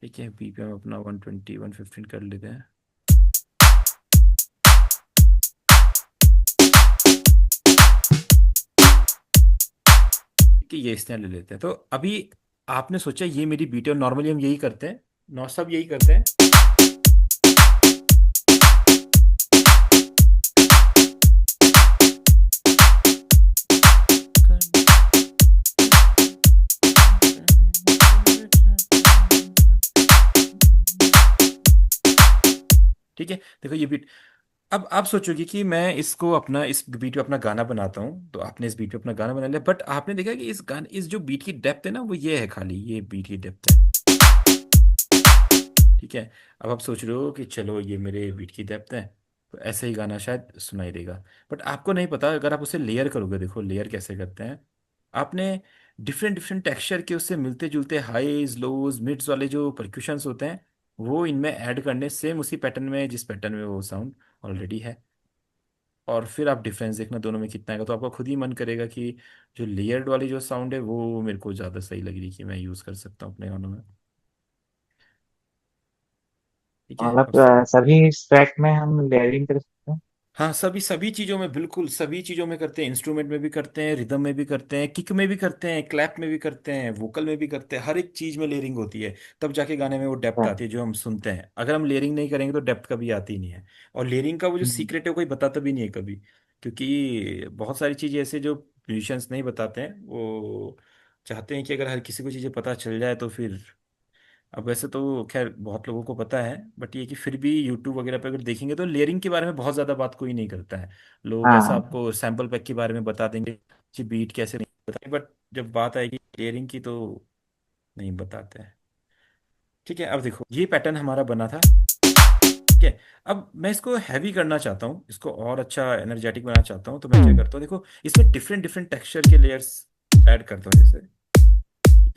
ठीक है, बीपीएम अपना 120 115 कर लेते हैं। कि ये स्नेहा ले लेते हैं। तो अभी आपने सोचा ये मेरी बीटी, और नॉर्मली हम यही करते हैं, नौ सब यही करते हैं। ठीक है, देखो ये बीट। अब आप सोचोगे कि मैं इसको अपना, इस बीट पे अपना गाना बनाता हूँ, तो आपने इस बीट पे अपना गाना बना लिया, बट आपने देखा कि इस गाने, इस जो बीट की डेप्थ है ना, वो ये है, खाली ये बीट की डेप्थ है। ठीक है। अब आप सोच रहे हो कि चलो ये मेरे बीट की डेप्थ है, तो ऐसे ही गाना शायद सुनाई देगा। बट आपको नहीं पता, अगर आप उसे लेयर करोगे, देखो लेयर कैसे करते हैं। आपने डिफरेंट डिफरेंट टेक्सचर के उससे मिलते जुलते हाईज लोज मिड्स वाले जो परक्यूशंस होते हैं, वो इनमें ऐड करने, सेम उसी पैटर्न में जिस पैटर्न में वो साउंड ऑलरेडी है। और फिर आप डिफरेंस देखना दोनों में कितना आएगा, तो आपका खुद ही मन करेगा कि जो लेयर्ड वाली जो साउंड है वो मेरे को ज़्यादा सही लग रही, कि मैं यूज़ कर सकता हूँ अपने गानों में। ठीक है अब। मतलब सभी ट्रैक में हम लेयरिंग कर सकते हैं। हाँ, सभी सभी चीज़ों में, बिल्कुल सभी चीज़ों में करते हैं, इंस्ट्रूमेंट में भी करते हैं, रिदम में भी करते हैं, किक में भी करते हैं, क्लैप में भी करते हैं, वोकल में भी करते हैं, हर एक चीज़ में लेयरिंग होती है। तब जाके गाने में वो डेप्थ अच्छा। आती है जो हम सुनते हैं। अगर हम लेयरिंग नहीं करेंगे तो डेप्थ कभी आती ही नहीं है। और लेयरिंग का वो जो हम्म। सीक्रेट है वो कोई बताता भी नहीं है कभी, क्योंकि बहुत सारी चीज़ें ऐसे जो म्यूजिशियंस नहीं बताते हैं, वो चाहते हैं कि अगर हर किसी को चीज़ें पता चल जाए तो फिर। अब वैसे तो खैर बहुत लोगों को पता है, बट ये कि फिर भी यूट्यूब वगैरह पे अगर देखेंगे तो लेयरिंग के बारे में बहुत ज़्यादा बात कोई नहीं करता है। लोग ऐसा हाँ। आपको सैंपल पैक के बारे में बता देंगे कि बीट कैसे, नहीं बताएंगे, बट जब बात आएगी लेयरिंग की तो नहीं बताते हैं। ठीक है, अब देखो ये पैटर्न हमारा बना था। ठीक है। अब मैं इसको हैवी करना चाहता हूँ, इसको और अच्छा एनर्जेटिक बनाना चाहता हूँ, तो मैं क्या करता हूँ, देखो इसमें डिफरेंट डिफरेंट टेक्सचर के लेयर्स ऐड करता हूँ। जैसे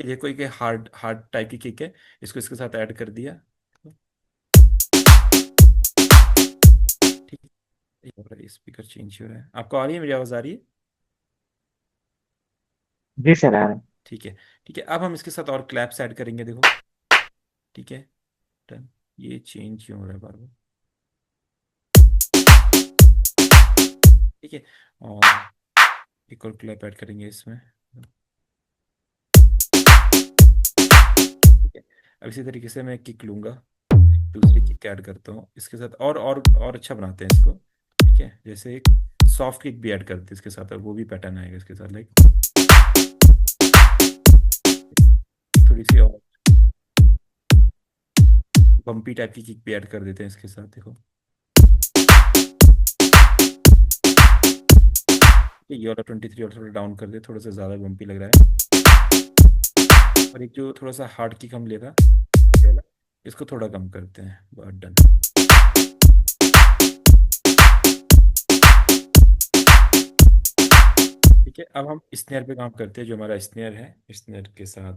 ये कोई के हार्ड हार्ड टाइप की किक है, इसको इसके साथ ऐड कर दिया। ठीक है, स्पीकर चेंज हो रहा है, आपको आ रही है मेरी आवाज, आ रही है? जी सर आ रहे हैं। ठीक है। ठीक है, अब हम इसके साथ और क्लैप्स ऐड करेंगे, देखो। ठीक है, डन। ये चेंज क्यों हो रहा है बार बार? ठीक है, और एक और क्लैप ऐड करेंगे इसमें। ठीक है, अब इसी तरीके से मैं किक लूंगा, दूसरी किक ऐड करता हूँ इसके साथ, और अच्छा बनाते हैं इसको। ठीक है, जैसे एक सॉफ्ट किक भी ऐड करते हैं इसके साथ, और वो भी पैटर्न आएगा इसके साथ, लाइक थोड़ी सी और बम्पी टाइप की किक भी ऐड कर देते हैं इसके साथ, देखो। ये वाला 23 और थोड़ा डाउन कर दे, थोड़ा सा ज्यादा बम्पी लग रहा है। और एक जो थोड़ा सा हार्ड किक हम लेगा, ये वाला, इसको थोड़ा कम करते हैं, बस डन। ठीक है, अब हम स्नेयर पे काम करते हैं, जो हमारा स्नेयर है, स्नेयर के साथ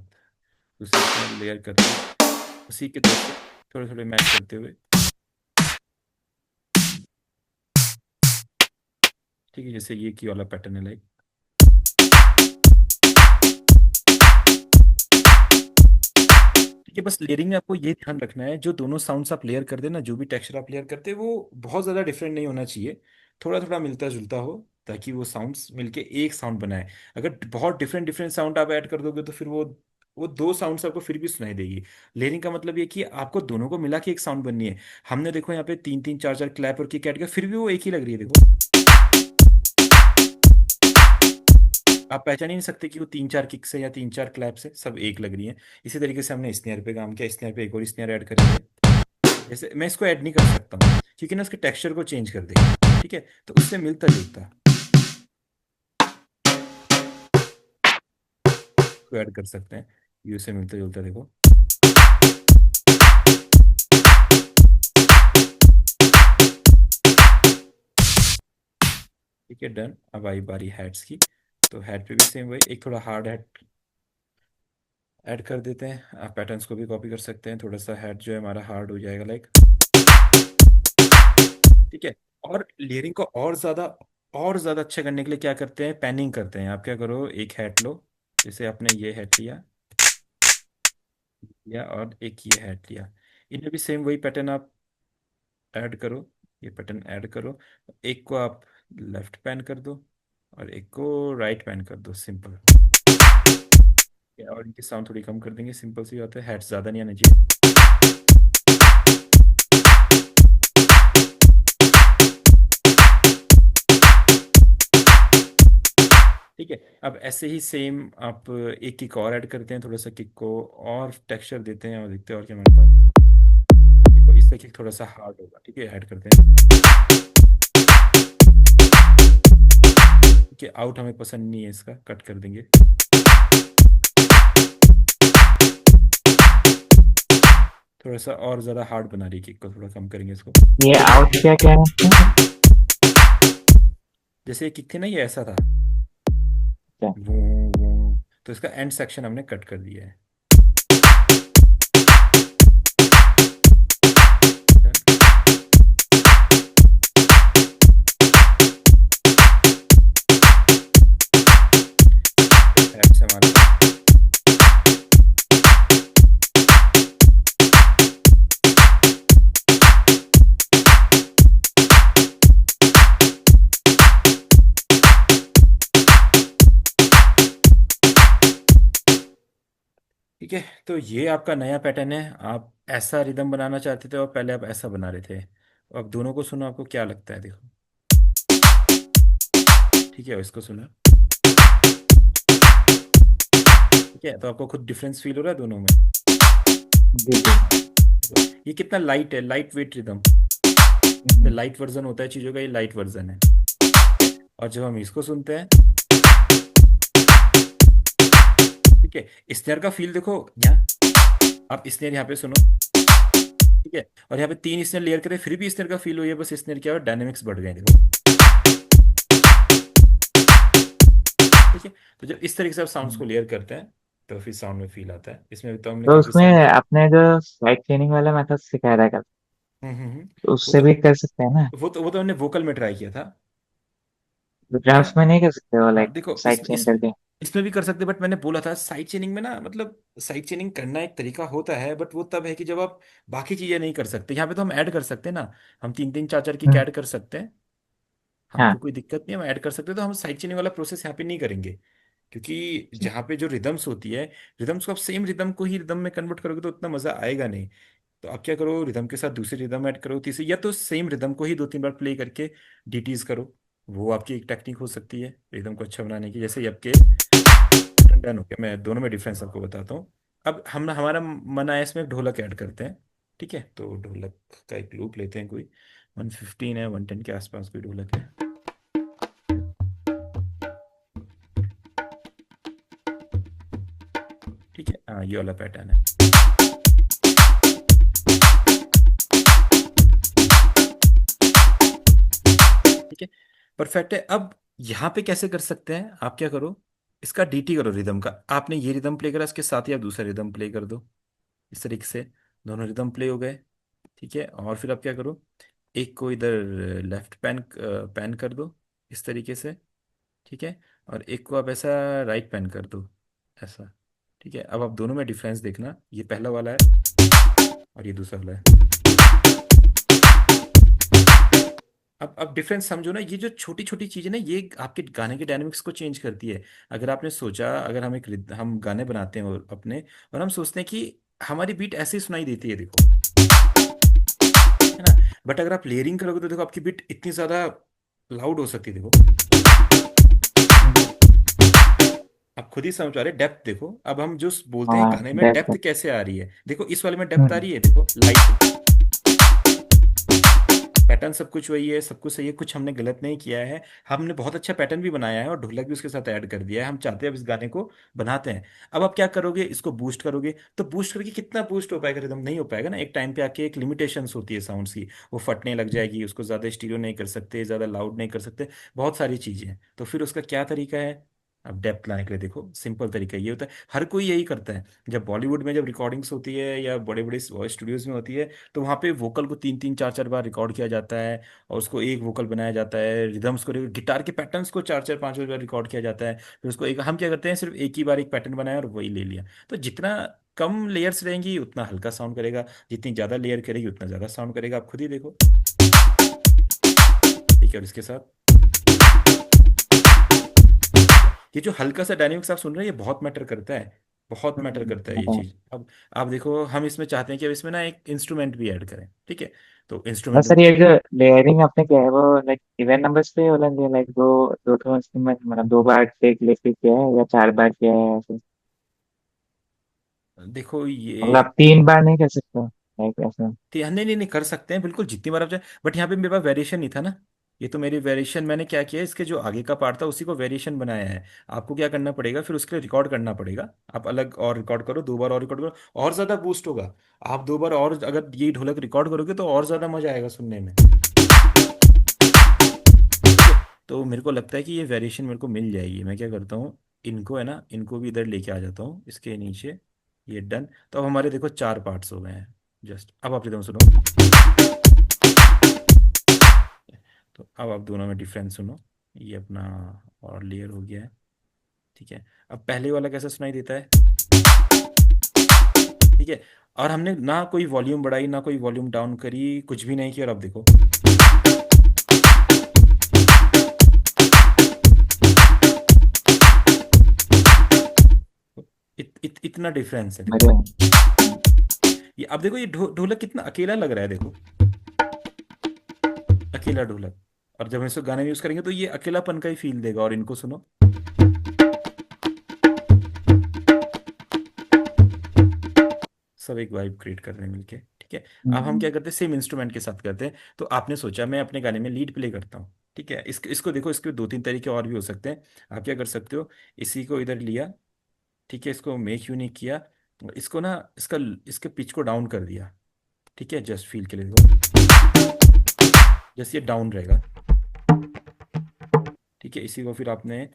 दूसरी स्नेयर लेयर करते हैं, उसी के तरफ से थोड़े थोड़े मैच करते हुए। ठीक है, जैसे ये की वाला पैटर्न है, लाइक। ठीक है, बस लेयरिंग में आपको ये ध्यान रखना है, जो दोनों साउंड्स आप लेयर करते हैं ना, जो भी टेक्सचर आप लेयर करते हैं, वो बहुत ज़्यादा डिफरेंट नहीं होना चाहिए। थोड़ा थोड़ा मिलता जुलता हो, ताकि वो साउंड्स मिलके एक साउंड बनाए। अगर बहुत डिफरेंट डिफरेंट साउंड आप ऐड कर दोगे तो फिर वो दो साउंड्स आपको फिर भी सुनाई देगी। लेयरिंग का मतलब ये कि आपको दोनों को मिला के एक साउंड बननी है। हमने देखो यहाँ पे तीन तीन चार चार क्लैप और किक ऐड किया, फिर भी वो एक ही लग रही है, देखो। आप पहचान ही नहीं सकते कि वो तीन चार किक से या तीन चार क्लैप से, सब एक लग रही है। इसी तरीके से हमने स्नेयर पे काम किया, स्नेयर पे एक और स्नेयर ऐड करेंगे। जैसे मैं इसको ऐड नहीं कर सकता हूँ, क्योंकि ना उसके टेक्सचर को चेंज कर देगा। ठीक है, तो उससे मिलता जुलता को ऐड कर सकते हैं। ये उससे मिलता जुलता, देखो। ठीक है, डन। अब आई बारी हेड्स की, तो हेड पे भी सेम वही, एक थोड़ा हार्ड हेड ऐड कर देते हैं। आप पैटर्न्स को भी कॉपी कर सकते हैं, थोड़ा सा हेड जो है हमारा हार्ड हो जाएगा, लाइक। ठीक है। और लेयरिंग को और ज्यादा अच्छा करने के लिए क्या करते हैं, पैनिंग करते हैं। आप क्या करो, एक हैट लो, जैसे आपने ये हैट लिया, लिया और एक ये हेड लिया। इन्हें भी सेम वही पैटर्न आप ऐड करो, ये पैटर्न ऐड करो। एक को आप लेफ्ट पैन कर दो और एक को राइट पैन कर दो, सिंपल। और इनकी साउंड थोड़ी कम कर देंगे, सिंपल सी बात है, हेड्स ज़्यादा नहीं आना चाहिए। ठीक है। अब ऐसे ही सेम आप एक किक और ऐड करते हैं, थोड़ा सा किक को और टेक्सचर देते हैं और देखते हैं और क्या हमारे पास। देखो इससे किक थोड़ा सा हार्ड होगा, ठीक है, ऐड करते हैं। ठीक है, आउट हमें पसंद नहीं है इसका, कट कर देंगे। थोड़ा सा और ज़्यादा हार्ड बना रही है किक को, थोड़ा कम करेंगे इसको। ये आउट क्या क्या है इसमें? जैसे ये किक थी ना, ये ऐसा था, क्या? वो तो इसका एंड सेक्शन हमने कट कर दिया है। हेड्स हमारे। ठीक है, तो ये आपका नया पैटर्न है। आप ऐसा रिदम बनाना चाहते थे और पहले आप ऐसा बना रहे थे, तो अब दोनों को सुनो, आपको क्या लगता है, देखो। ठीक है, इसको सुनो। ठीक है, तो आपको खुद डिफरेंस फील हो रहा है दोनों में। जी जी। देखो ये कितना लाइट है, light weight rhythm. Light version होता है चीज़ों का, ये लाइट वर्जन है। ठीक है, और जब हम इसको सुनते हैं, ठीक है, स्नेयर का फील देखो यहाँ। आप स्नेयर यहाँ पे सुनो। ठीक है, और यहाँ पे तीन स्नेयर लेयर करे फिर भी स्नेयर का फील हुई है, बस स्नेयर क्या है, डायनेमिक्स बढ़ गए हैं, देखो। ठीक है, तो जब इस तरीके से आप साउंड्स को हम्म। लेयर करते हैं तो फिर साउंड में फील आता है। इसमें तो हमने तो काफी उसमें साउंड। आपने जो साइड चेनिंग वाला मेथड सिखाया था कल, हम्म। तो वो उससे तो भी कर सकते हैं ना? वो तो हमने वोकल में ट्राई किया था। तो क्या? ड्रम्स में नहीं कर सकते हो, हाँ लाइक देखो, साइड चेन करके? इसमें भी कर सकते, बट मैंने बोला था साइड चेनिंग में ना, मतलब साइड चेनिंग करना एक तरीका होता है, बट वो तब है कि जब आप बाकी चीजें नहीं कर सकते। यहाँ पे तो हम ऐड कर सकते हैं ना, हम तीन तीन चार चार किक हम्म। ऐड कर सकते हैं। हमको हाँ। कोई दिक्कत नहीं है, हम ऐड कर सकते हैं, तो हम साइड चेनिंग वाला प्रोसेस यहाँ पे नहीं करेंगे। क्योंकि जहाँ पे जो रिदम्स होती है, रिदम्स को आप सेम रिदम को ही रिदम में कन्वर्ट करोगे तो उतना मजा आएगा नहीं। तो आप क्या करो, रिदम के साथ दूसरी रिदम ऐड करो, तीसरी, या तो सेम रिदम को ही दो तीन बार प्ले करके डीटीज करो। वो आपकी एक टेक्निक हो सकती है रिदम को अच्छा बनाने की। जैसे ये आपके डन हो गया, मैं दोनों में डिफरेंस आपको बताता हूँ। अब हम हमारा मन आया इसमें एक ढोलक ऐड करते हैं। ठीक है, तो ढोलक का एक लूप लेते हैं कोई, 115 है, 110 के आसपास कोई ढोलक है। ठीक है, हाँ ये वाला पैटर्न है। ठीक है, परफेक्ट है। अब यहाँ पे कैसे कर सकते हैं, आप क्या करो, इसका डीटी करो रिदम का। आपने ये रिदम प्ले करा, इसके साथ ही आप दूसरा रिदम प्ले कर दो, इस तरीके से दोनों रिदम प्ले हो गए। ठीक है, और फिर आप क्या करो, एक को इधर लेफ्ट पैन पैन कर दो, इस तरीके से। ठीक है, और एक को आप ऐसा राइट पैन कर दो, ऐसा। ठीक है, अब आप दोनों में डिफरेंस देखना, ये पहला वाला है और ये दूसरा वाला है। अब डिफरेंस समझो ना, ये जो छोटी छोटी चीजें ना, ये आपके गाने के डायनामिक्स को चेंज करती है। अगर आपने सोचा, अगर हम हम गाने बनाते हैं और अपने, और हम सोचते हैं कि हमारी बीट ऐसे ही सुनाई देती है, देखो, है ना। बट अगर आप लेयरिंग करोगे तो देखो आपकी बीट इतनी ज्यादा लाउड हो सकती है, देखो। आप खुद ही समझ पा रहे, डेप्थ देखो। अब हम जो बोलते हैं हाँ, गाने में डेफ। डेप्थ कैसे आ रही है, देखो इस वाले में डेप्थ आ हम्म। रही है, देखो लाइट। पैटर्न सब कुछ वही है, सब कुछ सही है, कुछ हमने गलत नहीं किया है। हमने बहुत अच्छा पैटर्न भी बनाया है और ढोलक भी उसके साथ ऐड कर दिया है। हम चाहते हैं अब इस गाने को बनाते हैं। अब आप क्या करोगे, इसको बूस्ट करोगे, तो बूस्ट करके कितना बूस्ट हो पाएगा, रिदम नहीं हो पाएगा ना। एक टाइम पे आके एक लिमिटेशंस होती है साउंड्स की, वो फटने लग जाएगी, उसको ज़्यादा स्टीरियो नहीं कर सकते, ज़्यादा लाउड नहीं कर सकते, बहुत सारी चीज़ें हैं। तो फिर उसका क्या तरीका है, अब डेप्थ लाने के लिए देखो सिंपल तरीका ये होता है, हर कोई यही करता है। जब बॉलीवुड में जब रिकॉर्डिंग्स होती है या बड़े बड़े वॉइस स्टूडियोज में होती है, तो वहाँ पे वोकल को तीन तीन चार चार बार रिकॉर्ड किया जाता है, और उसको एक वोकल बनाया जाता है, रिदम्स को, गिटार के पैटर्न्स को चार चार पांच बार रिकॉर्ड किया जाता है, फिर उसको एक, हम क्या करते हैं सिर्फ एक ही बार एक पैटर्न बनाया और वही ले लिया। तो जितना कम लेयर्स रहेंगी उतना हल्का साउंड करेगा, जितनी ज्यादा लेयर करेगी उतना ज्यादा साउंड करेगा, आप खुद ही देखो। ठीक है, और इसके साथ ये जो हल्का सा डायनेमिक्स आप सुन रहे हैं, ये बहुत मैटर करता है, बहुत मैटर करता है ये बताओ। चीज। अब आप देखो, हम इसमें चाहते हैं कि अब इसमें ना एक इंस्ट्रूमेंट भी ऐड करें, ठीक है, तो और इंस्ट्रूमेंट। सर ये जो लेयरिंग आपने किया है वो लाइक इवन नंबर्स पे हो लगे, लाइक दो दो ठो इंस्ट्रूमेंट मतलब 2 बार टेक लेके किया है या 4 बार किया है ऐसे? देखो मतलब ये, आप 3 बार नहीं कर सकते लाइक ऐसा? नहीं नहीं नहीं, कर सकते हैं बिल्कुल जितनी बार आप चाहे, बट यहाँ पे मेरे पास वेरिएशन नहीं था ना। ये तो मेरी वेरिएशन, मैंने क्या किया, इसके जो आगे का पार्ट था उसी को वेरिएशन बनाया है। आपको क्या करना पड़ेगा, फिर उसके लिए रिकॉर्ड करना पड़ेगा, आप अलग और रिकॉर्ड करो, 2 बार और रिकॉर्ड करो, और ज्यादा बूस्ट होगा। आप 2 बार और अगर ये ढोलक रिकॉर्ड करोगे तो और ज्यादा मजा आएगा सुनने में। ठीक है, तो मेरे को लगता है कि ये वेरिएशन मेरे को मिल जाएगी। मैं क्या करता हूँ, इनको है ना, इनको भी इधर लेके आ जाता हूँ इसके नीचे। ये डन। तो अब हमारे देखो 4 पार्ट्स हो गए हैं। जस्ट अब आप रिदम सुनो। तो अब आप दोनों में डिफरेंस सुनो। ये अपना और लेयर हो गया है। ठीक है, अब पहले वाला कैसा सुनाई देता है। ठीक है, और हमने ना कोई वॉल्यूम बढ़ाई ना कोई वॉल्यूम डाउन करी, कुछ भी नहीं किया, और अब देखो इतना डिफरेंस है देखो। मेरे ये अब देखो, ये ढोलक कितना अकेला लग रहा है देखो, अकेला ढोलक। और जब हम इसको गाने में यूज करेंगे तो ये अकेलापन का ही फील देगा। और इनको सुनो, सब एक वाइब क्रिएट कर रहे हैं मिलके। ठीक है, अब हम क्या करते हैं, सेम इंस्ट्रूमेंट के साथ करते हैं। तो आपने सोचा मैं अपने गाने में लीड प्ले करता हूँ, ठीक है, इसको देखो, इसके 2 3 तरीके और भी हो सकते हैं। आप क्या कर सकते हो, इसी को इधर लिया, ठीक है, इसको मेक यूनिक किया, इसको ना, इसके पिच को डाउन कर दिया। ठीक है, जस्ट फील के लिए देखो, जस्ट ये डाउन रहेगा। ठीक है, इसी को फिर आपने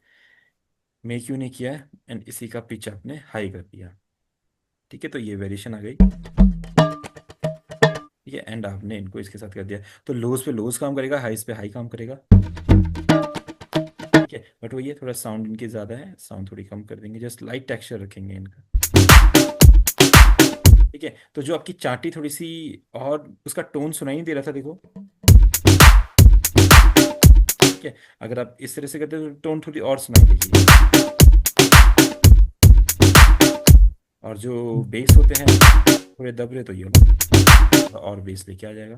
मेक यूनिक किया, एंड इसी का पिच आपने हाई कर दिया। ठीक है, तो ये वेरिएशन आ गई। ठीक है, एंड आपने इनको इसके साथ कर दिया, तो लोज पे लोज काम करेगा, हाईज पे हाई काम करेगा। ठीक है, बट वो ये थोड़ा साउंड इनके ज़्यादा है, साउंड थोड़ी कम कर देंगे, जस्ट लाइट टेक्सचर रखेंगे इनका। ठीक है, तो जो आपकी चाटी थोड़ी सी, और उसका टोन सुनाई नहीं दे रहा था देखो। ठीक है, अगर आप इस तरह से करते हो तो टोन थोड़ी और सुनाई देगी। और जो बेस होते हैं थोड़े दबरे, तो ये वाला और बेस लेके आ जाएगा।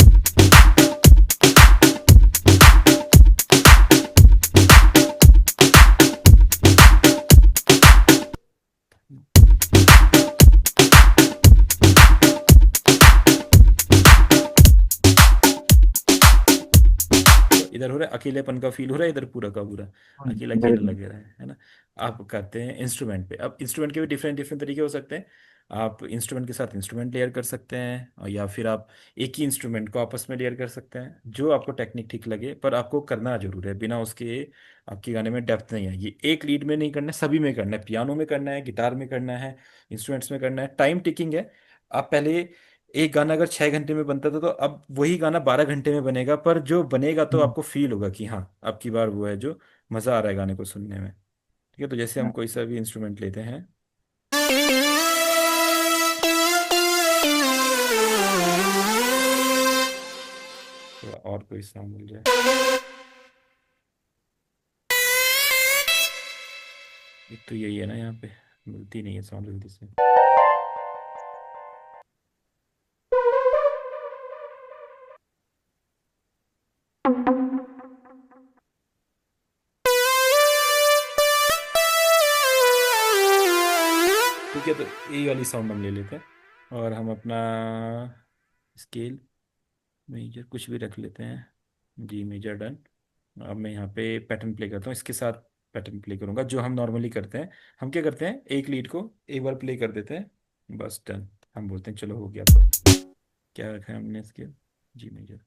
इधर हो रहा है अकेलेपन का फील हो रहा है, इधर पूरा का पूरा अकेला अकेला बिल्कुल। लग रहा है ना। आप करते हैं इंस्ट्रूमेंट पे। अब इंस्ट्रूमेंट के भी डिफरेंट डिफरेंट तरीके हो सकते हैं। आप इंस्ट्रूमेंट के साथ इंस्ट्रूमेंट लेयर कर सकते हैं, और या फिर आप एक ही इंस्ट्रूमेंट को आपस में लेयर कर सकते हैं, जो आपको टेक्निक ठीक लगे, पर आपको करना जरूर है, बिना उसके आपके गाने में डेप्थ नहीं आएगी। एक लीड में नहीं करना है, सभी में करना है, पियानो में करना है, गिटार में करना है, इंस्ट्रूमेंट्स में करना है। टाइम टिकिंग है। आप पहले एक गाना अगर 6 घंटे में बनता था, तो अब वही गाना 12 घंटे में बनेगा, पर जो बनेगा तो आपको फील होगा कि हाँ अब की बार वो है, जो मजा आ रहा है गाने को सुनने में। ठीक है, तो जैसे हम कोई सा भी इंस्ट्रूमेंट लेते हैं, थोड़ा और कोई साउंड मिल जाए। एक तो यही है ना, यहाँ पे मिलती नहीं है साउंड जल्दी से। ठीक है, तो यही वाली साउंड हम ले लेते हैं, और हम अपना स्केल मेजर कुछ भी रख लेते हैं, जी मेजर डन। अब मैं यहाँ पे पैटर्न प्ले करता हूँ, इसके साथ पैटर्न प्ले करूंगा जो हम नॉर्मली करते हैं। हम क्या करते हैं, एक लीड को एक बार प्ले कर देते हैं, बस डन। हम बोलते हैं चलो हो गया। तो क्या रखा है हमने स्केल, जी मेजर।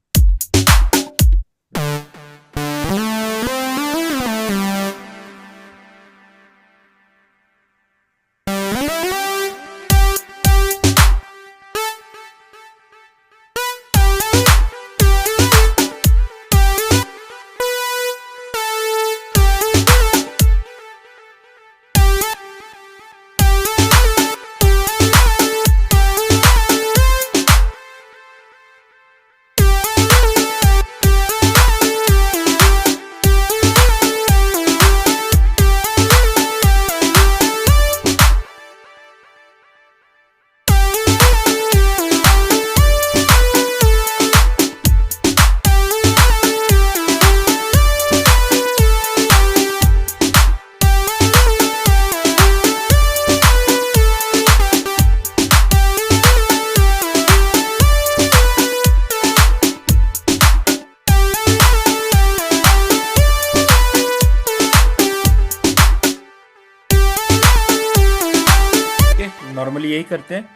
नॉर्मली यही करते हैं।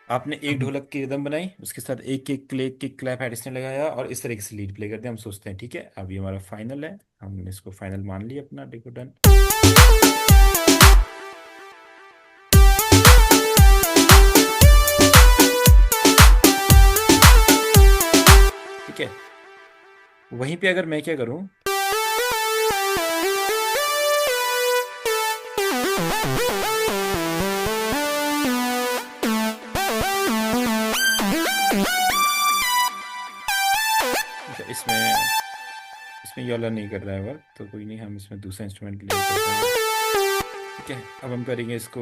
आपने एक ढोलक की रिदम बनाई, उसके साथ एक kick click kick clap additional लगाया और इस तरीके से लीड प्ले करते हैं। हम सोचते हैं ठीक है अब ये हमारा फाइनल है, हमने इसको फाइनल मान लिया अपना, देखो डन। ठीक है, वहीं पे अगर मैं क्या करूं, अच्छा इसमें, इसमें ये वाला नहीं कर रहा है वर्क, तो कोई नहीं, हम इसमें दूसरा इंस्ट्रूमेंट ले करते हैं। ठीक है, अब हम करेंगे इसको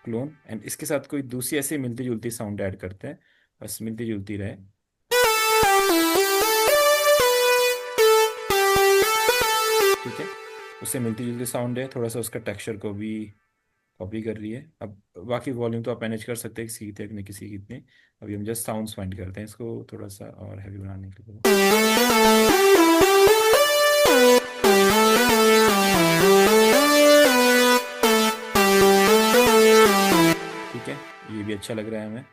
क्लोन एंड इसके साथ कोई दूसरी ऐसी मिलती जुलती साउंड ऐड करते हैं, बस मिलती जुलती रहे। ठीक है, उससे मिलती जुलती साउंड है, थोड़ा सा उसका टेक्सचर को भी कॉपी कर रही है। अब बाकी वॉल्यूम तो आप मैनेज कर सकते हैं, किसी की इतने किसी की इतने। अभी हम जस्ट साउंड्स फाइंड करते हैं इसको थोड़ा सा और हैवी बनाने के लिए। ठीक है, ये भी अच्छा लग रहा है हमें,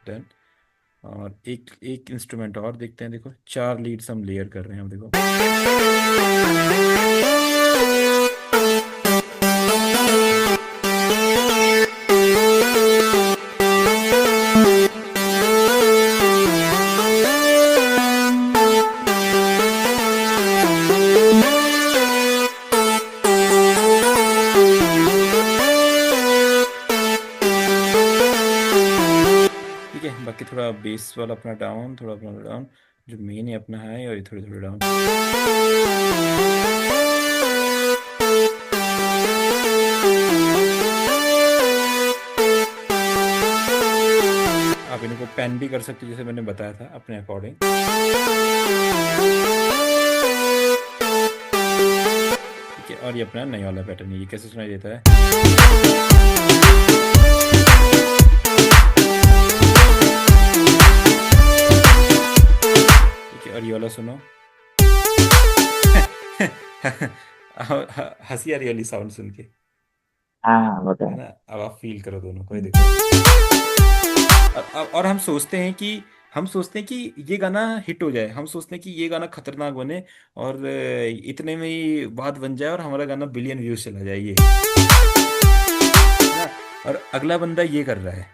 डन। और एक एक इंस्ट्रूमेंट और देखते हैं, देखो 4 लीड्स हम लेयर कर रहे हैं, अब देखो। ठीक है, बाकी थोड़ा बेस वाला अपना डाउन, थोड़ा अपना डाउन, जो मेन है अपना है, और ये थोड़े थोड़े डाउन। आप इनको पेन भी कर सकते हो जैसे मैंने बताया था अपने अकॉर्डिंग। ठीक है, और ये अपना नया वाला पैटर्न है, ये कैसे सुनाई देता है। ठीक है, और ये वाला सुनो। हंसी आ रही वाली साउंड सुन के, हाँ वो तो है है। ना। अब आप फील करो दोनों को, ये देखो। और हम सोचते हैं कि ये गाना हिट हो जाए, हम सोचते हैं कि ये गाना खतरनाक बने और इतने में ही बात बन जाए और हमारा गाना बिलियन व्यूज चला जाए, ये है ना। और अगला बंदा ये कर रहा है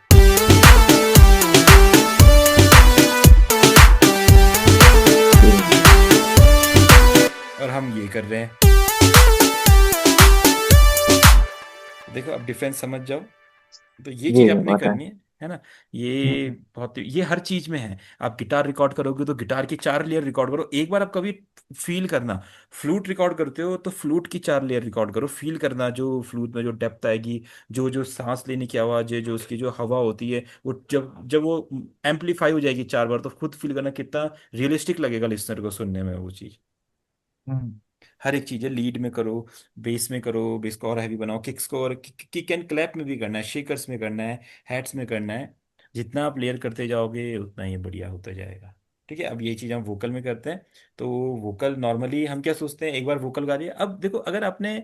और हम ये कर रहे हैं। देखो अब डिफरेंस समझ जाओ। तो ये जी चीज आपने वो तो है। करनी है ना। ये बहुत, ये हर चीज में है। आप गिटार रिकॉर्ड करोगे तो गिटार की 4 लेयर रिकॉर्ड करो, एक बार आप कभी फील करना। फ्लूट रिकॉर्ड करते हो तो फ्लूट की 4 लेयर रिकॉर्ड करो, फील करना जो फ्लूट में जो डेप्थ आएगी, जो जो सांस लेने की आवाज है, जो उसकी जो हवा होती है, वो जब जब वो एम्पलीफाई हो जाएगी 4 बार, तो खुद फील करना कितना रियलिस्टिक लगेगा लिसनर को सुनने में वो चीज। हम्म। हर एक चीज है, लीड में करो, बेस में करो, बेस को और हैवी बनाओ, किक्स को, और किक एंड क्लैप में भी करना है, शेकर्स में करना है, हैट्स में करना है। जितना आप लेयर करते जाओगे उतना ही बढ़िया होता जाएगा। ठीक है, अब ये चीज हम वोकल में करते हैं। तो वोकल नॉर्मली हम क्या सोचते हैं, एक बार वोकल गा दिया, अब देखो अगर आपने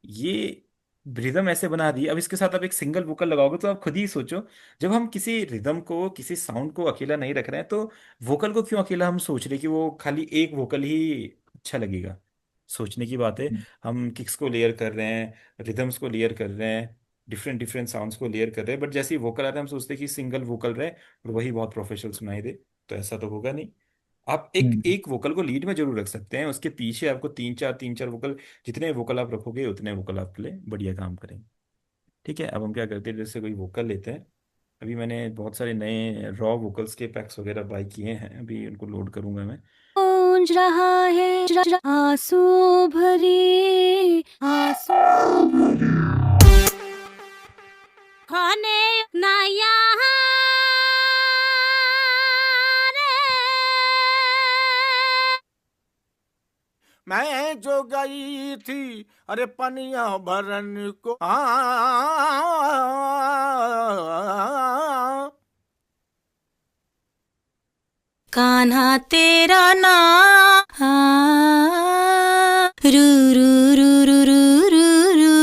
ये रिदम ऐसे बना दी, अब इसके साथ आप एक सिंगल वोकल लगाओगे तो आप खुद ही सोचो, जब हम किसी रिदम को, किसी साउंड को अकेला नहीं रख रहे हैं, तो वोकल को क्यों अकेला हम सोच रहे हैं कि वो खाली एक वोकल ही अच्छा लगेगा। सोचने की बात है। हम किक्स को लेयर कर रहे हैं, रिदम्स को लेयर कर रहे हैं, डिफरेंट डिफरेंट साउंड्स को लेयर कर रहे हैं, बट जैसे ही वोकल आता है हम सोचते हैं कि सिंगल वोकल रहे और वही बहुत प्रोफेशनल सुनाई दे। तो ऐसा तो होगा नहीं। आप एक हम्म। एक वोकल को लीड में जरूर रख सकते हैं, उसके पीछे आपको तीन चार वोकल, जितने वोकल आप रखोगे उतने वोकल आपके लिए बढ़िया काम करेंगे। ठीक है, अब हम क्या करते हैं, जैसे कोई वोकल लेते हैं। अभी मैंने बहुत सारे नए रॉ वोकल्स के पैक्स वगैरह बाई किए हैं, अभी उनको लोड करूंगा मैं। गूंज रहा है आंसू भरी आंसू खाने ना यहाँ रे मैं जो गई थी अरे पनिया भरन को कान्हा तेरा नाम रू रू रू रू रू रू रू।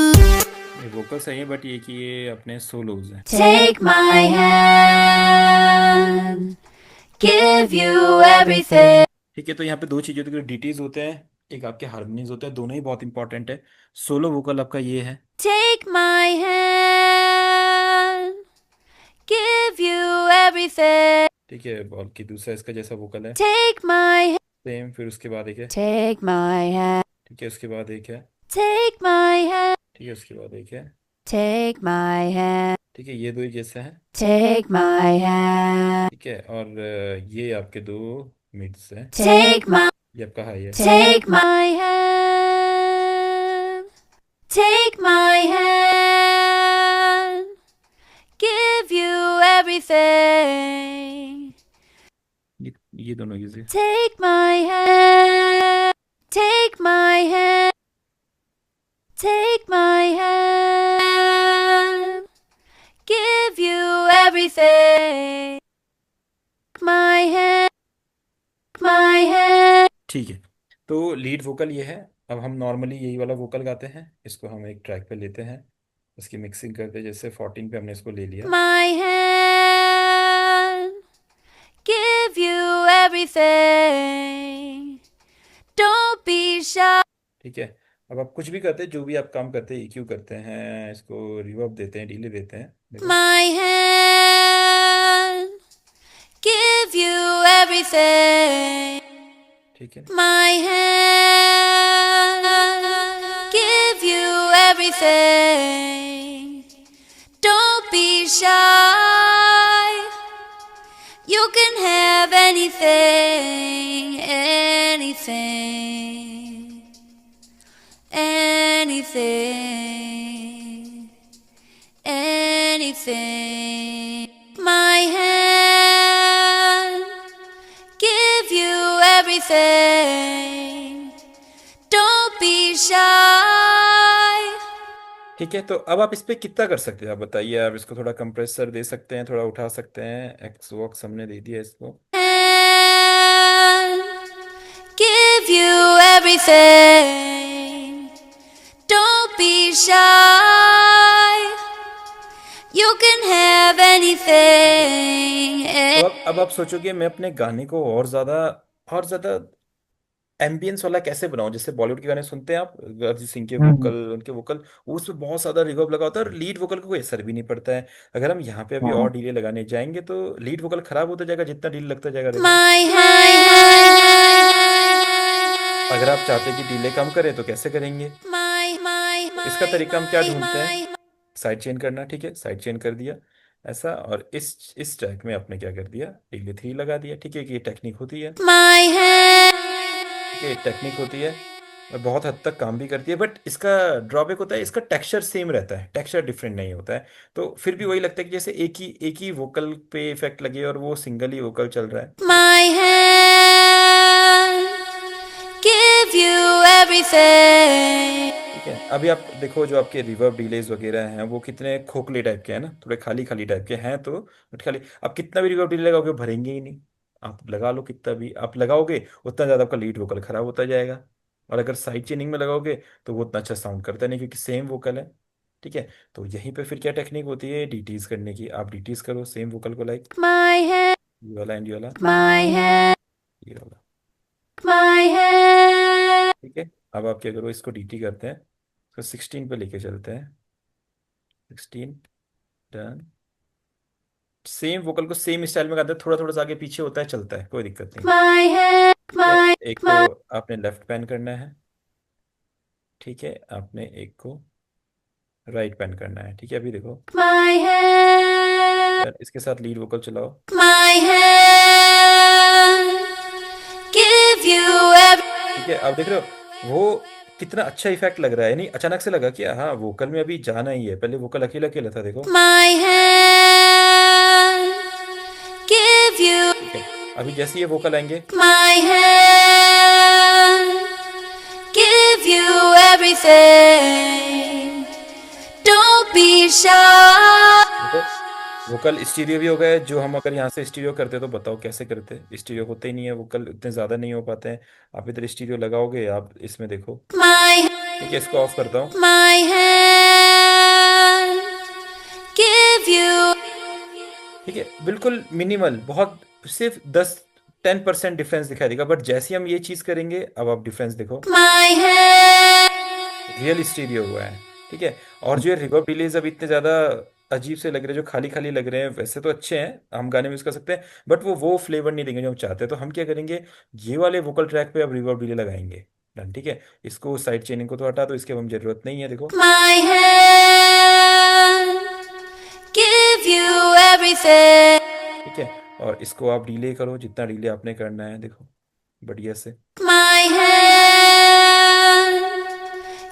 ये वो वोकल सही है, बट ये कि ये अपने सोलोज हैं। Take my hand, give you everything. ठीक है, तो यहाँ पे दो चीज़ें होती है, डीटीज होते हैं, एक आपके हारमोनीज होते हैं, दोनों ही बहुत इंपॉर्टेंट है। सोलो वोकल आपका ये है। Take my hand, give you everything. ठीक है, और की दूसरा इसका जैसा वोकल है, Take my hand, सेम। फिर उसके बाद एक है, take my hand, ठीक है, उसके बाद एक है, take my hand, ठीक है, उसके बाद एक है, take my hand, ठीक है, ये दो ही जैसे हैं। take my hand, ठीक है, और ये आपके दो मिड्स हैं, take my, ये आपका हाई है। take my hand, take my hand, give you everything. ये दोनों easy. Take my hand, take my hand, take my hand, give you everything. My hand, my hand. ठीक है, तो लीड वोकल ये है। अब हम नॉर्मली यही वाला वोकल गाते हैं, इसको हम एक ट्रैक पे लेते हैं, इसकी मिक्सिंग करते हैं, जैसे 14 पे हमने इसको ले लिया। My hand, give you everything. Don't be shy. ठीक है, अब आप कुछ भी करते हैं, जो भी आप काम करते हैं, EQ करते हैं, इसको रिवर्ब देते हैं, डिले देते हैं, देखो। My hand, give you everything. ठीक है, My hand, give you everything. Don't be shy. You can have anything, anything, anything, anything. My hand, give you everything. Don't be shy. ठीक है, तो अब आप इस पे कितना कर सकते हैं, आप बताइए। आप इसको थोड़ा कंप्रेसर दे सकते हैं, थोड़ा उठा सकते हैं, एक्स वॉक्स हमने दे दिया इसको। And give you everything. Don't be shy. You can have anything. तो अब आप सोचोगे मैं अपने गाने को और ज्यादा एम्बियंस वाला कैसे बनाऊं। जैसे बॉलीवुड के गाने सुनते हैं आप, अरिजीत सिंह के हम्म। वोकल, उनके वोकल, उसमें बहुत ज्यादा रिवर्ब लगा होता है और लीड वोकल को कोई असर भी नहीं पड़ता है। अगर हम यहाँ पे अभी हाँ। और डीले लगाने जाएंगे तो लीड वोकल खराब होता जाएगा, जितना डीले लगता जाएगा, देखो। My अगर आप चाहते हैं कि डीले कम करें तो कैसे करेंगे, तो इसका तरीका हम क्या ढूंढते हैं, साइड चेन करना। ठीक है, साइड चेन कर दिया ऐसा, और इस ट्रैक में आपने क्या कर दिया, डीले 3 लगा दिया। ठीक है, कि ये टेक्निक होती है, my hand. ठीक है, टेक्निक होती है और बहुत हद तक काम भी करती है। बट इसका ड्रॉबैक होता है, इसका टेक्सचर सेम रहता है, टेक्सचर डिफरेंट नहीं होता है। तो फिर भी वही लगता है कि जैसे एक ही वोकल पे इफेक्ट लगे और वो सिंगल ही वोकल चल रहा है। My hand, give you everything. ठीक है, अभी आप देखो जो आपके रिवर्ब डिलेज वगैरह हैं वो कितने खोखले टाइप के हैं ना, थोड़े खाली खाली टाइप के हैं। तो बट खाली आप कितना भी रिवर्ब डिले लगाओगे वो भरेंगे ही नहीं। आप लगा लो, कितना भी आप लगाओगे उतना ज़्यादा आपका लीड वोकल खराब होता जाएगा। और अगर साइड चेनिंग में लगाओगे तो वो उतना अच्छा साउंड करता नहीं, क्योंकि सेम वोकल है। ठीक है, तो यहीं पे फिर क्या टेक्निक होती है डीटीज करने की। आप डीटीज करो सेम वोकल को, लाइक My hand, ये वाला एंड ये वाला, my hand, ये वाला। my hand. ठीक है, अब आप क्या करो, इसको डीटी करते हैं, इसको 16 पे लेके चलते हैं, 16 डन। सेम वोकल को सेम स्टाइल में गाते हैं, थोड़ा थोड़ा सा आगे पीछे होता है, चलता है, कोई दिक्कत नहीं। My hand, ठीक है, my, एक को आपने लेफ्ट पैन करना है, ठीक है, आपने एक को राइट पैन करना है। ठीक है, अभी देखो, my hand, यार इसके साथ लीड वोकल चलाओ। my hand. Give you everything. ठीक है, अब देख रहे हो वो कितना अच्छा इफेक्ट लग रहा है। नहीं अचानक से लगा कि हाँ वोकल में अभी जाना ही है, पहले वोकल अकेला अकेला था, देखो। My hand, give you ठीक है, अभी जैसे ये वोकल आएंगे, my hand, give you everything. Don't be shy. देखो वोकल स्टीरियो भी हो गए। जो हम अगर यहाँ से स्टीरियो करते तो बताओ कैसे करते, स्टीरियो होते ही नहीं है, वोकल इतने ज़्यादा नहीं हो पाते हैं। आप इधर स्टीरियो लगाओगे, आप इसमें देखो। My ठीक है, इसको ऑफ करता हूँ। my hand. you. ठीक है, बिल्कुल मिनिमल, बहुत, सिर्फ 10% डिफरेंस दिखाई देगा, बट जैसे ही हम ये चीज करेंगे, अब आप डिफरेंस देखो, My hand. रियल स्टीरियो हुआ है। ठीक है। और जो ये रिवर्ब डिलेज अब इतने ज्यादा अजीब से लग रहे हैं, जो खाली खाली लग रहे हैं, वैसे तो अच्छे हैं, हम गाने में यूज कर सकते हैं, बट वो फ्लेवर नहीं देंगे जो हम चाहते हैं। तो हम क्या करेंगे, ये वाले वोकल ट्रैक पे अब रिवर्ब डिले लगाएंगे। डन। ठीक है, इसको साइड चेनिंग को तो हटा दो, इसकी अब हम जरूरत नहीं है, देखो। My hand. Give you everything. ठीक है, और इसको आप डिले करो, जितना डिले आपने करना है, देखो, बढ़िया से। My hand.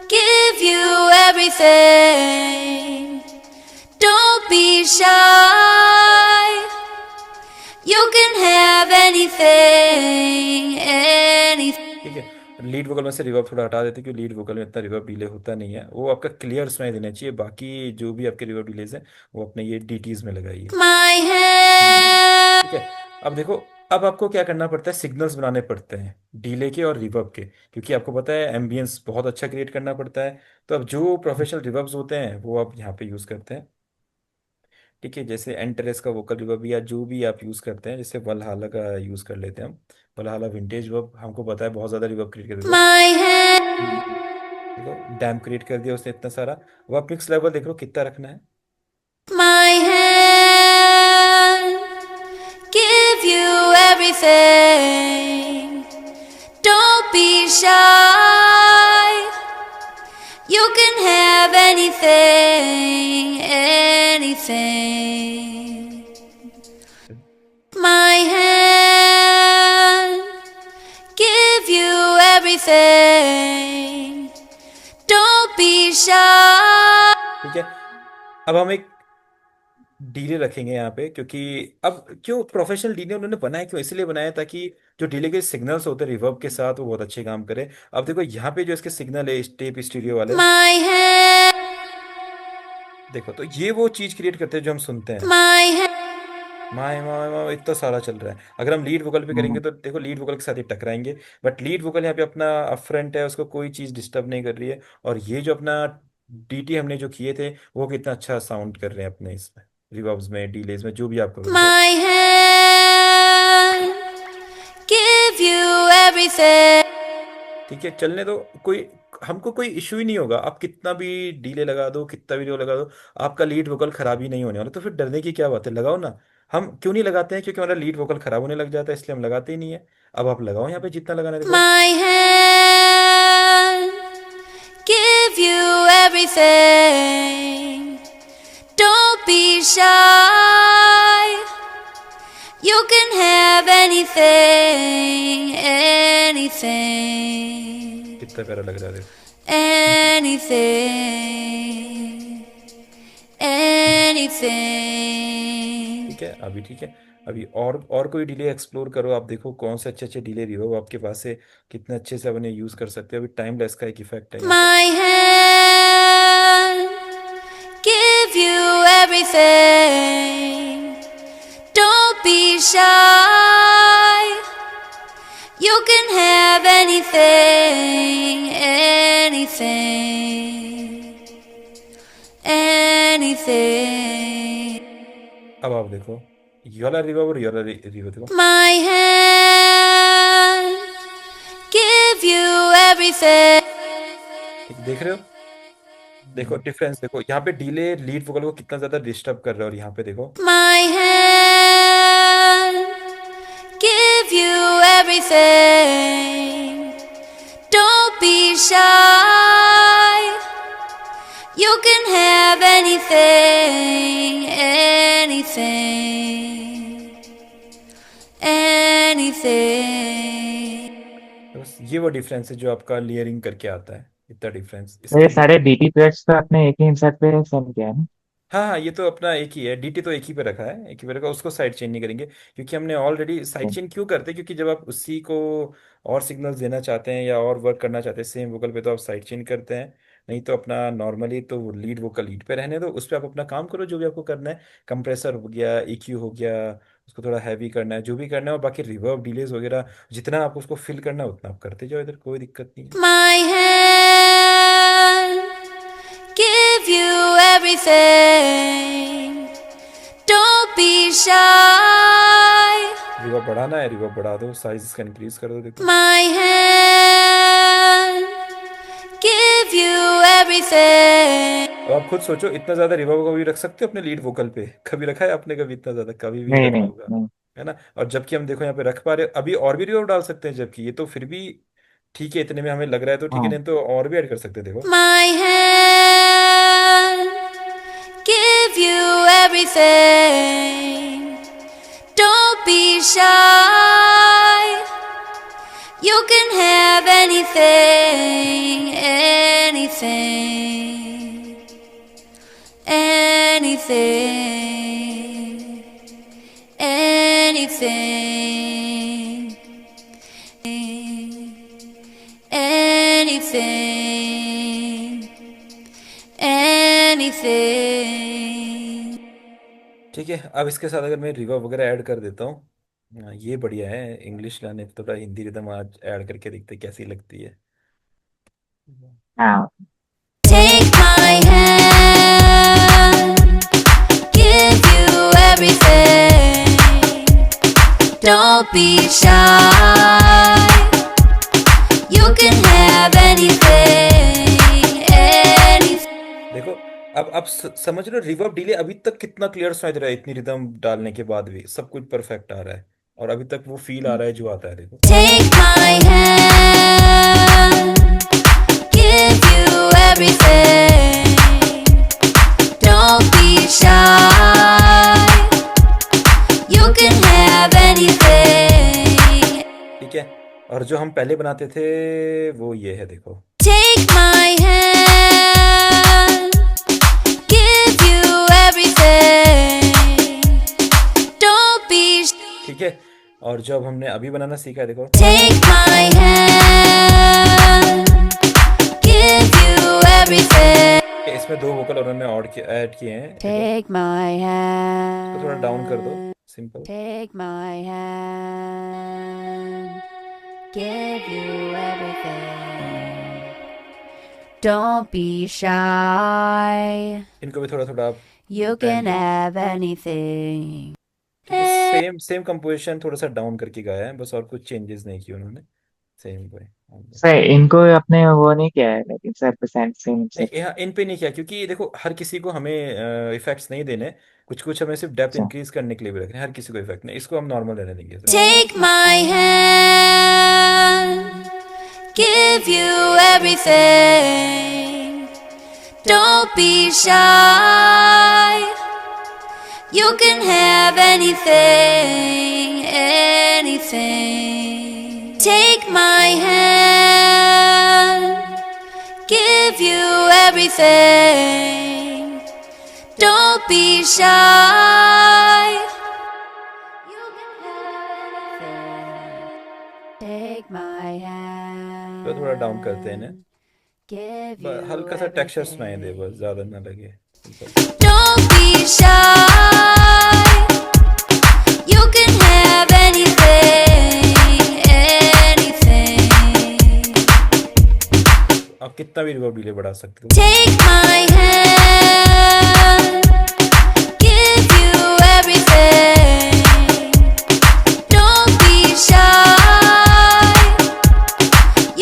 Give you everything. Don't be shy. You can have anything, anything. ठीक है, लीड वोकल में से रिवर्ब थोड़ा हटा देते हैं, क्योंकि लीड वोकल में इतना रिवर्ब डिले होता नहीं है, वो आपका क्लियर सुनाई देना चाहिए। बाकी जो भी आपके रिवर्ब डिलेज हैं, वो अपने ये डीटीज में लगाइए। My hand. ठीक है। अब देखो, अब आपको क्या करना पड़ता है, सिग्नल्स बनाने पड़ते हैं डीले के और रिवर्ब के, क्योंकि आपको पता है एम्बियंस बहुत अच्छा क्रिएट करना पड़ता है। तो अब जो प्रोफेशनल रिवर्ब्स होते हैं, वो आप यहाँ पे यूज करते हैं। ठीक है, जैसे एंटरेस का वोकल रिवर्ब, या जो भी आप यूज करते हैं, जैसे वलहाला का यूज कर लेते हैं हम। वलहाला विंटेज वर्ब, हमको पता है बहुत ज्यादा रिवर्ब क्रिएट कर देता है। My hand. देखो, डैम क्रिएट कर दिया उसने इतना सारा। अब आप मिक्स लेवल देख लो कितना रखना है। My hand. Give you everything. Don't be shy. You can have anything, anything. My hand. Give you everything. Don't be shy. ठीक है, अब हम एक डीले रखेंगे यहाँ पे, क्योंकि अब क्यों प्रोफेशनल डीले उन्होंने बनाया, क्यों, इसलिए बनाया ताकि जो डीले के सिग्नल्स होते हैं रिवर्ब के साथ, वो बहुत अच्छे काम करे। अब देखो यहाँ पे जो इसके सिग्नल है टेप स्टीरियो वाले, My hand. देखो, तो ये वो चीज क्रिएट करते हैं जो हम सुनते हैं। My hand. माए माए माए इतना सारा चल रहा है। अगर हम लीड वोकल पे करेंगे तो देखो, लीड वोकल के साथ ही टकराएंगे, बट लीड वोकल यहाँ पे अपना अपफ्रंट है, उसको कोई चीज डिस्टर्ब नहीं कर रही है। और ये जो अपना डीटी हमने जो किए थे, वो कितना अच्छा साउंड कर रहे हैं अपने इसमें, रिवर्ब्स में, डीलेज में, जो भी आप करो, देखो। My hand. Give you everything. ठीक है, चलने दो, कोई, हमको कोई इशू ही नहीं होगा। आप कितना भी डीले लगा दो, कितना भी लो लगा दो, आपका लीड वोकल खराब ही नहीं होने वाला। तो फिर डरने की क्या बात है, लगाओ ना। हम क्यों नहीं लगाते हैं, क्योंकि हमारा लीड वोकल खराब होने लग जाता है, इसलिए हम लगाते ही नहीं है। अब आप लगाओ यहाँ पे जितना लगाना है, देखो। My hand. Give you everything. Don't be shy. You can have anything, anything, कितना प्यारा लग रहा है, देखो। anything, anything. ठीक है, अभी ठीक है। अभी और कोई डिले एक्सप्लोर करो, आप देखो कौन से अच्छे अच्छे डिले रिवर्ब आपके पास है, कितने अच्छे से अपने यूज कर सकते हो। अभी टाइमलेस का एक इफेक्ट है यहाँ पे। My hand. Give you everything. Don't be shy. You can have anything, anything, anything. अब आप देखो, ये वाला रिवर्ब और ये वाला रिवर्ब देखो। My hand. Give you everything. ठीक, देख रहे हो, देखो डिफरेंस, देखो यहाँ पे डीले लीड वोकल को कितना ज्यादा डिस्टर्ब कर रहा है, और यहाँ पे देखो। My hand. Give you everything. Don't be shy. You can have anything, anything, anything. बस ये वो डिफरेंस है जो आपका लेयरिंग करके आता है, इतना डिफरेंस तो ये इसके। सारे डीटी पेड्स तो आपने एक ही इंसर्ट पे सेंड किया है ना? हाँ हाँ, ये तो अपना एक ही है, डीटी तो एक ही पे रखा है, एक ही पे रखा, उसको साइड चेन नहीं करेंगे, क्योंकि हमने ऑलरेडी साइड चेन क्यों करते हैं, क्योंकि जब आप उसी को और सिग्नल्स देना चाहते हैं या और वर्क करना चाहते हैं सेम वोकल पे, तो आप साइड चेन करते हैं। नहीं तो अपना नॉर्मली तो लीड वोकल लीड पे रहने दो, उस पर आप अपना काम करो, जो भी आपको करना है। कंप्रेसर हो गया, EQ हो गया, उसको थोड़ा हैवी करना है, जो भी करना है, और बाकी रिवर्ब डिलेज वगैरह जितना आपको उसको फिल करना है, उतना आप करते जाओ, इधर कोई दिक्कत नहीं है। My hand. Give you everything. shy. Reverb बढ़ाना है, रिवर्ब बढ़ा दो, साइज इसका इंक्रीज कर दो, देखो। My hand, give you everything. अब आप खुद सोचो, इतना ज्यादा रिवर्ब कभी रख सकते हो अपने लीड वोकल पे? कभी रखा है आपने कभी इतना ज्यादा? कभी भी नहीं नहीं रखा नहीं होगा, नहीं। है ना? और जबकि हम देखो यहाँ पे रख पा रहे, अभी और भी रिवर्ब डाल सकते हैं, जबकि ये तो फिर भी ठीक है, इतने में हमें लग रहा है तो ठीक है, हाँ नहीं तो और भी ऐड कर सकते हैं, देखो। My hand, give you everything. Don't be shy. You can have anything, anything, anything, anything, anything, anything. ठीक है, अब इसके साथ अगर मैं रिवर्ब वगैरह ऐड कर देता हूँ, ये बढ़िया है। इंग्लिश गाने पे थोड़ा हिंदी रिदम आज ऐड करके देखते हैं कैसी लगती है। हाँ। Take my hand, give you everything. Don't be shy. You can have anything, anything. देखो, अब समझ लो रिवर्ब डिले अभी तक कितना क्लियर सुनाई दे रहा है, इतनी रिदम डालने के बाद भी सब कुछ परफेक्ट आ रहा है, और अभी तक वो फील आ रहा है जो आता है, देखो। Take my hand, give you everything. Don't be shy. You can have anything. ठीक है, और जो हम पहले बनाते थे वो ये है, देखो। Take my hand, give you everything. Don't be shy. ठीक है, और जो अब हमने अभी बनाना सीखा है, देखो। Take my hand, give you everything. इसमें दो वोकल उन्होंने ऐड किए हैं, देखो। Take my तो थोड़ा डाउन कर दो, hand, simple. take my hand, give you everything. Don't be shy. इनको भी थोड़ा थोड़ा आप You बैंड can करो। have anything. Same same composition थोड़ा सा डाउन करके गाया है बस, और कुछ चेंजेस नहीं किए उन्होंने, सेम पे। सर इनको अपने वो नहीं किया है, लेकिन सर परसेंट सेम से। नहीं, यहाँ इन पे नहीं किया, क्योंकि देखो हर किसी को हमें इफेक्ट्स नहीं देने, कुछ कुछ हमें सिर्फ डेप्थ अच्छा। इंक्रीज करने के लिए भी रखने हैं, हर किसी को इफेक्ट नहीं, इसको हम नॉर्मल रहने देंगे sir. Take my hand, give you everything. Don't be shy. You can have anything, anything. Take my hand, give you everything. Don't be shy. You can have anything. Take my hand. तो थोड़ा down करते हैं ना, Give you हल्का सा texture सुनाई दे, everything. बस ज्यादा ना लगे। Don't be shy. You can have anything, anything. आप कितना भी रिवर्ब डिले बढ़ा सकते हो। Take my hand, give you everything. Don't be shy.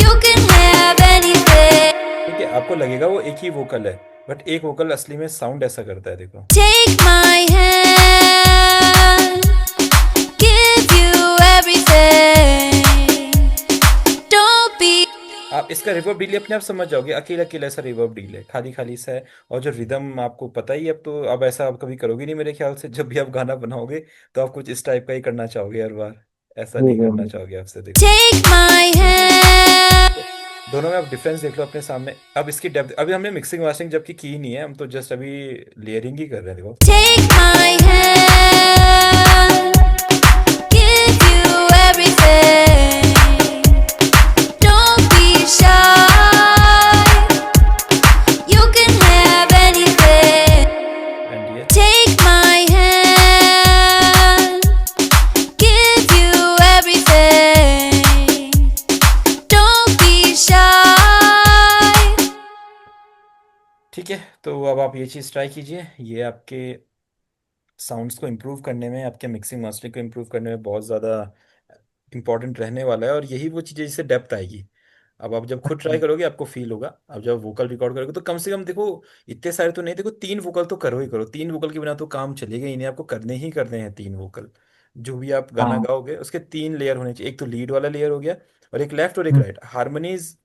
You can have anything. ठीक है, आपको लगेगा वो एक ही वोकल है, बट एक वोकल असली में साउंड ऐसा करता है, देखो। Take my hand, give you everything. Don't be. आप इसका रिवर्ब डिले अपने आप समझ जाओगे, अकेला अकेला ऐसा रिवर्ब डिले खाली खाली सा है, और जो रिदम आपको पता ही है, अब तो अब ऐसा आप कभी करोगे नहीं मेरे ख्याल से, जब भी आप गाना बनाओगे तो आप कुछ इस टाइप का ही करना चाहोगे हर बार, ऐसा जी नहीं जी करना जी। चाहोगे आपसे, देखो। Take my hand. दोनों में आप डिफरेंस देख लो अपने सामने। अब इसकी डेप्थ, अभी हमने मिक्सिंग मास्टरिंग जबकि की ही नहीं है, हम तो जस्ट अभी लेयरिंग ही कर रहे हैं, देखो। Take my hand, give you everything. Don't be shy. You can have anything. And ये Take my hand, give you everything. Don't be shy. ठीक है, तो अब आप ये चीज़ ट्राई कीजिए, ये आपके साउंड्स को इम्प्रूव करने में, आपके मिक्सिंग मास्टरिंग को इम्प्रूव करने में बहुत ज़्यादा इंपॉर्टेंट रहने वाला है। और यही वो चीज़ें जिससे डेप्थ आएगी। अब आप जब खुद ट्राई करोगे आपको फील होगा। अब जब वोकल रिकॉर्ड करोगे तो कम से कम देखो, इतने सारे तो नहीं, देखो 3 वोकल तो करो ही करो। 3 वोकल के बिना तो काम चलेगा ही नहीं, आपको करने ही करने हैं 3 वोकल। जो भी आप गाना हाँ। गाओगे उसके 3 लेयर होने चाहिए। एक तो लीड वाला लेयर हो गया, और एक लेफ्ट और एक हम्म, राइट। हारमोनीज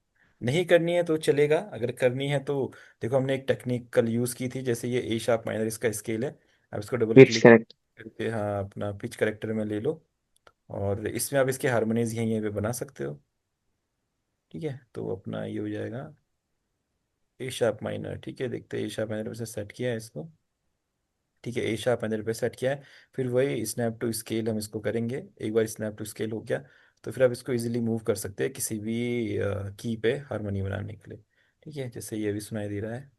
नहीं करनी है तो चलेगा, अगर करनी है तो देखो हमने एक टेक्निक कल यूज़ की थी, जैसे ये ए शार्प माइनर इसका स्केल है। आप इसको डबल पिच क्लिक करेक्ट। करके हाँ अपना पिच करेक्टर में ले लो, और इसमें आप इसके हारमोनीज यहीं यहीं पे बना सकते हो। ठीक है, तो अपना ये हो जाएगा ए शार्प माइनर। ठीक है, देखते हैं ए शार्प माइनर पे से सेट किया है इसको। ठीक है, ए शार्प माइनर पे सेट किया है। फिर वही स्नैप टू स्केल हम इसको करेंगे। एक बार स्नैप टू स्केल हो गया तो फिर आप इसको इजीली मूव कर सकते हैं किसी भी की पे हारमोनी बनाने के लिए। ठीक है, जैसे ये भी सुनाई दे रहा है।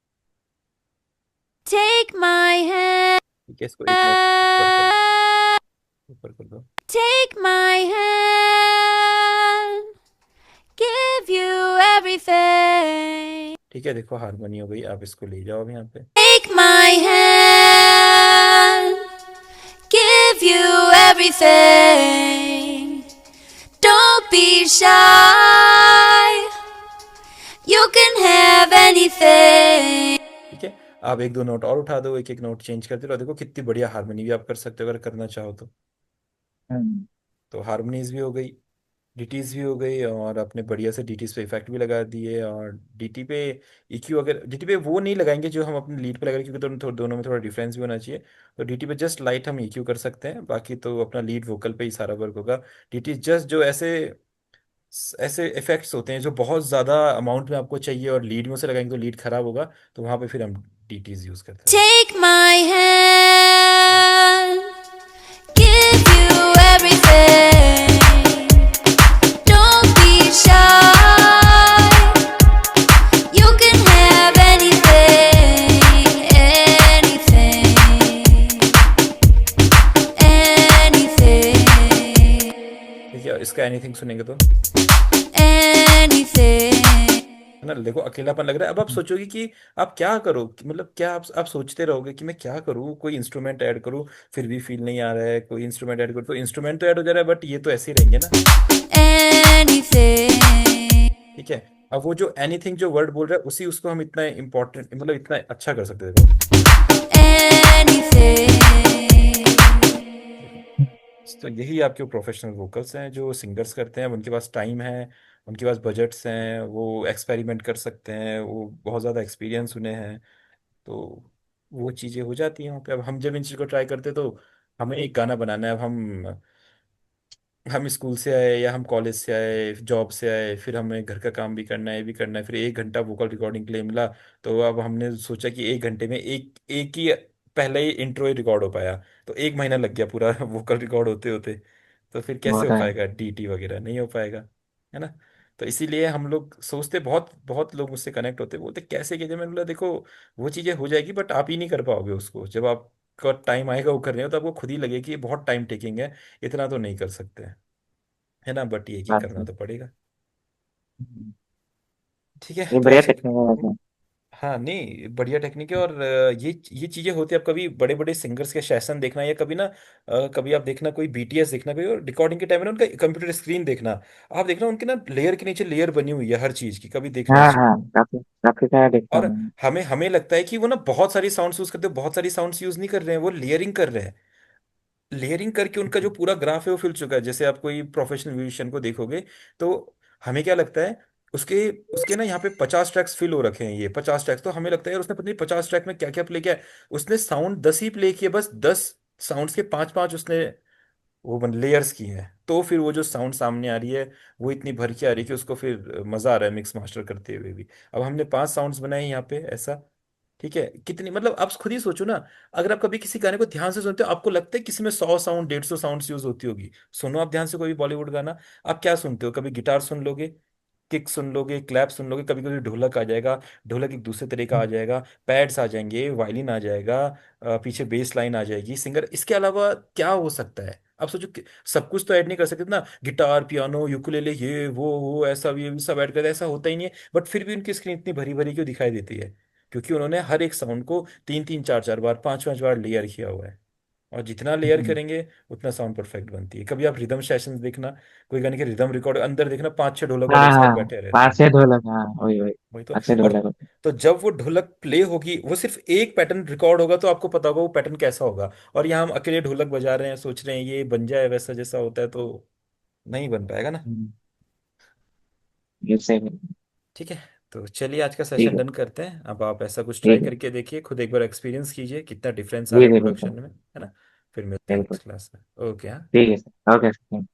Take my hand. ठीक है, इसको एक नोट ऊपर कर दो, ऊपर कर दो। Take my hand. Give you everything. ठीक है, देखो हारमोनी हो गई। आप इसको ले जाओ अब यहाँ पे। Take my hand. Give you everything. Don't be shy. You can have anything. ठीक है, आप एक दो नोट और उठा दो, एक एक नोट चेंज करते रहो। देखो कितनी बढ़िया हारमोनी भी आप कर सकते हो अगर करना चाहो तो। हम्म, तो हारमोनीज भी हो गई, डीटीज भी हो गई, और अपने बढ़िया से डीटीज पे इफेक्ट भी लगा दिए। और डीटी पे EQ, अगर डीटी पे वो नहीं लगाएंगे जो हम अपने लीड पे लगाएंगे, क्योंकि दोनों में थोड़ा डिफरेंस भी होना चाहिए। तो डीटी पे जस्ट लाइट हम EQ कर सकते हैं, बाकी तो अपना लीड वोकल पे ही सारा वर्क होगा। डीटी जस्ट जो ऐसे ऐसे इफेक्ट्स होते हैं जो बहुत ज़्यादा अमाउंट में आपको चाहिए और लीड में से लगाएंगे तो लीड खराब होगा, तो वहाँ पे फिर हम डीटीज यूज़ करते हैं। Take my hand. Give you everything. Don't be shy. You can have anything, anything, anything, ठीक है, इसका एनीथिंग सुनेंगे तो anything. है ना, देखो अकेलापन लग रहा है। अब आप सोचोगे कि आप क्या करो, मतलब क्या आप सोचते रहोगे कि मैं क्या करूँ, कोई इंस्ट्रूमेंट ऐड करूँ, फिर भी फील नहीं आ रहा है। कोई इंस्ट्रूमेंट ऐड करूँ तो इंस्ट्रूमेंट तो ऐड हो जा रहा है, बट ये तो ऐसे ही रहेंगे ना। Anything, ठीक है, अब वो जो एनीथिंग जो वर्ड बोल रहा है उसी उसको हम इतना इम्पोर्टेंट, मतलब इतना अच्छा कर सकते हैं। देखो, anything. देखो, तो यही आपके प्रोफेशनल वोकल्स हैं जो सिंगर्स करते हैं। उनके पास टाइम है, उनके पास बजट्स हैं, वो एक्सपेरिमेंट कर सकते हैं, वो बहुत ज़्यादा एक्सपीरियंस उन्हें है। तो वो चीज़ें हो जाती हैं वहाँ पे। अब हम जब इन चीज़ को ट्राई करते तो हमें एक गाना बनाना है। अब हम स्कूल से आए या हम कॉलेज से आए, जॉब से आए, फिर हमें घर का काम भी करना है, ये भी करना है, फिर 1 घंटा वोकल रिकॉर्डिंग के लिए मिला। तो अब हमने सोचा कि 1 घंटे में एक एक ही पहले ही इंट्रो ही रिकॉर्ड हो पाया, तो 1 महीना लग गया पूरा वोकल रिकॉर्ड होते होते। तो फिर वो कैसे हो तो है। पाएगा, डीटी वगैरह नहीं हो पाएगा, है ना। तो इसीलिए हम लोग सोचते, बहुत बहुत लोग मुझसे कनेक्ट होते, बोलते कैसे कीजिए। मैंने बोला देखो वो चीज़ें हो जाएगी, बट आप ही नहीं कर पाओगे उसको। जब आपका टाइम आएगा वो करने हो तो आपको खुद ही लगे कि ये बहुत टाइम टेकिंग है, इतना तो नहीं कर सकते, है ना। बट ये कि बात करना है। तो पड़ेगा। हम्म, ठीक है, ये तो बढ़िया ऐसे। टेक्निक है वैसे। हाँ नहीं, बढ़िया टेक्निक है। और ये चीजें होती है। आप कभी बड़े बड़े सिंगर्स के सेशन देखना, या कभी ना कभी आप देखना कोई BTS देखना, कोई रिकॉर्डिंग के टाइम में ना उनका कंप्यूटर स्क्रीन देखना। आप देखना उनके ना लेयर के नीचे लेयर बनी हुई है हर चीज की, कभी देखना हाँ इस। हाँ, काफी काफी सारा देखता और हूँ मैं। हमें हमें लगता है कि वो ना बहुत सारी साउंड्स यूज करते हैं, बहुत सारी साउंड्स यूज नहीं कर रहे हैं, वो लेयरिंग कर रहे हैं। लेयरिंग करके उनका जो पूरा ग्राफ है वो फिल चुका है। जैसे आप कोई प्रोफेशनल म्यूजिशियन को देखोगे तो हमें क्या लगता है, उसके उसके ना यहाँ पे 50 ट्रैक्स फिल हो रखे हैं, ये 50 ट्रैक्स। तो हमें लगता है यार उसने पता नहीं 50 ट्रैक में क्या क्या प्ले किया है। उसने साउंड 10 ही प्ले किए, बस 10 साउंड्स के 5 5 उसने वो लेयर्स की हैं। तो फिर वो जो साउंड सामने आ रही है वो इतनी भर के आ रही है कि उसको फिर मजा आ रहा है मिक्स मास्टर करते हुए भी। अब हमने 5 साउंड्स बनाए यहाँ पे ऐसा। ठीक है, कितनी, मतलब आप खुद ही सोचो ना। अगर आप कभी किसी गाने को ध्यान से सुनते हो आपको लगता है किसी में 100 साउंड 150 साउंड्स यूज होती होगी। सुनो आप ध्यान से कोई भी बॉलीवुड गाना, आप क्या सुनते हो, कभी गिटार सुन लोगे, किक सुन लोगे, क्लैप सुन लोगे, कभी कभी ढोलक आ जाएगा, ढोलक एक दूसरे तरह का आ जाएगा, पैड्स आ जाएंगे, वायलिन आ जाएगा, पीछे बेस लाइन आ जाएगी, सिंगर। इसके अलावा क्या हो सकता है, आप सोचो सब कुछ तो ऐड नहीं कर सकते ना। गिटार, पियानो, यूकुलेले, ये वो ऐसा भी सब ऐड कर, ऐसा होता ही नहीं है। बट फिर भी उनकी स्क्रीन इतनी भरी भरी क्यों दिखाई देती है, क्योंकि उन्होंने हर एक साउंड को 3 3 4 4 बार 5 5 बार लेयर किया हुआ है। और जितना लेयर हम्म, करेंगे उतना साउंड परफेक्ट बनती है। कभी आप रिदम सेशंस देखना, कोई गाने के रिदम रिकॉर्ड अंदर देखना, 5-6 ढोलक वाले हाँ एक साथ हाँ, बैठे रहते पांच हैं। छह ढोलक, हाँ वही वही, वही तो। पांच छह और ढोलक होते तो जब वो ढोलक प्ले होगी, वो सिर्फ एक पैटर्न रिकॉर्ड होगा तो आपको पता होगा वो पैटर्न कैसा होगा। और यहाँ हम अकेले ढोलक बजा रहे हैं, सोच रहे हैं ये बन जाए वैसा जैसा होता है, तो नहीं बन पाएगा ना। हैं। ये सही है। ठीक है। तो चलिए आज का ठीक सेशन है। डन करते हैं। अब आप ऐसा कुछ ट्राई ठीक है। करके देखिए, खुद एक बार एक्सपीरियंस कीजिए कितना डिफरेंस आ जी रहा है जी, प्रोडक्शन बिल्कुल। में, है ना। फिर मिलते हैं बिल्कुल। नेक्स्ट क्लास में। ओके हाँ। ठीक है सर, ओके सर।